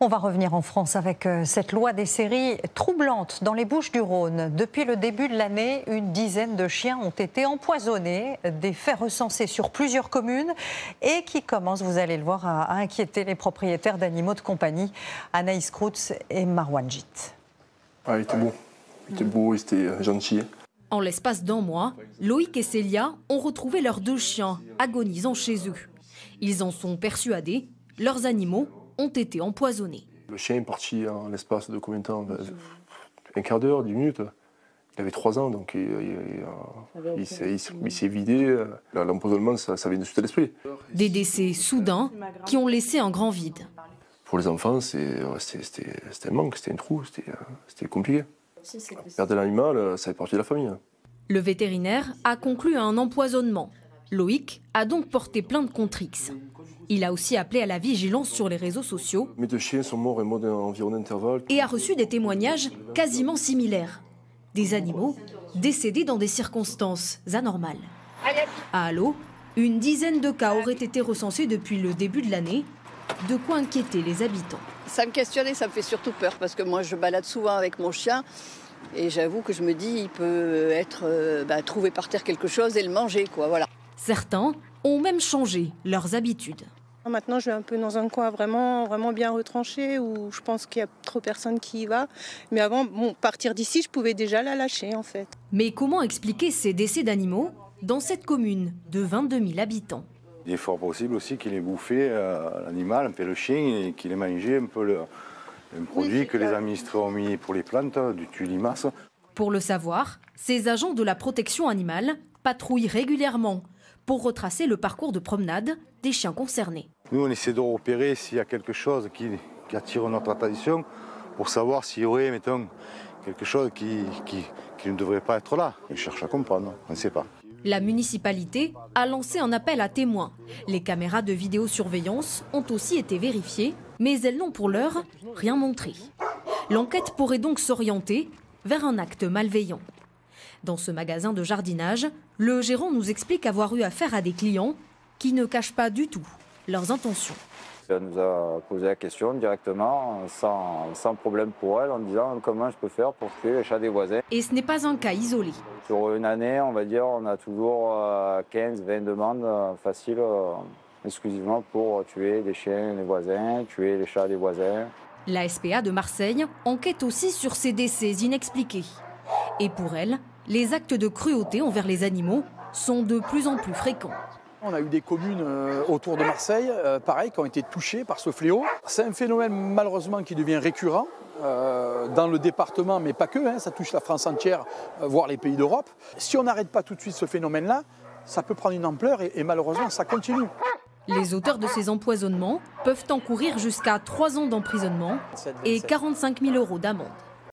On va revenir en France avec cette loi des séries troublante dans les Bouches-du-Rhône. Depuis le début de l'année, une dizaine de chiens ont été empoisonnés. Des faits recensés sur plusieurs communes et qui commencent, vous allez le voir, à inquiéter les propriétaires d'animaux de compagnie. Anaïs Kroutz et Marwan Jit. Ah, il était beau, il était gentil. En l'espace d'un mois, Loïc et Célia ont retrouvé leurs 2 chiens agonisant chez eux. Ils en sont persuadés, leurs animaux ont été empoisonnés. Le chien est parti en l'espace de combien de temps? Un quart d'heure, 10 minutes. Il avait 3 ans, donc il s'est vidé. L'empoisonnement, ça vient de suite à l'esprit. Des décès soudains qui ont laissé un grand vide. Pour les enfants, c'était un manque, c'était un trou, c'était compliqué. Perdre l'animal, ça fait partie de la famille. Le vétérinaire a conclu à un empoisonnement. Loïc a donc porté plainte contre X. Il a aussi appelé à la vigilance sur les réseaux sociaux. Mes 2 chiens sont morts en mode environ d'intervalle. Et a reçu des témoignages quasiment similaires. Des animaux décédés dans des circonstances anormales. À Allot, une dizaine de cas auraient été recensés depuis le début de l'année. De quoi inquiéter les habitants. Ça me questionne et ça me fait surtout peur parce que moi je balade souvent avec mon chien et j'avoue que je me dis il peut être trouvé par terre quelque chose et le manger, quoi, voilà. Certains ont même changé leurs habitudes. Maintenant, je vais un peu dans un coin vraiment bien retranché où je pense qu'il y a trop personne qui y va. Mais avant, partir d'ici, je pouvais déjà la lâcher en fait. Mais comment expliquer ces décès d'animaux dans cette commune de 22 000 habitants? Il est fort possible aussi qu'il ait bouffé l'animal, un peu le chien, et qu'il ait mangé un peu un produit que les administrés ont mis pour les plantes, du tulimace. Pour le savoir, ces agents de la protection animale patrouillent régulièrement pour retracer le parcours de promenade des chiens concernés. Nous, on essaie de repérer s'il y a quelque chose qui attire notre attention pour savoir s'il y aurait, mettons, quelque chose qui ne devrait pas être là. On cherche à comprendre, on ne sait pas. La municipalité a lancé un appel à témoins. Les caméras de vidéosurveillance ont aussi été vérifiées, mais elles n'ont pour l'heure rien montré. L'enquête pourrait donc s'orienter vers un acte malveillant. Dans ce magasin de jardinage, le gérant nous explique avoir eu affaire à des clients qui ne cachent pas du tout leurs intentions. Elle nous a posé la question directement, sans problème pour elle, en disant comment je peux faire pour tuer les chats des voisins. Et ce n'est pas un cas isolé. Sur une année, on va dire, on a toujours 15-20 demandes faciles, exclusivement pour tuer des chiens des voisins, tuer les chats des voisins. La SPA de Marseille enquête aussi sur ces décès inexpliqués. Et pour elle, les actes de cruauté envers les animaux sont de plus en plus fréquents. On a eu des communes autour de Marseille, pareil, qui ont été touchées par ce fléau. C'est un phénomène malheureusement qui devient récurrent dans le département, mais pas que, ça touche la France entière, voire les pays d'Europe. Si on n'arrête pas tout de suite ce phénomène-là, ça peut prendre une ampleur et malheureusement ça continue. Les auteurs de ces empoisonnements peuvent encourir jusqu'à 3 ans d'emprisonnement et 45 000 € d'amende.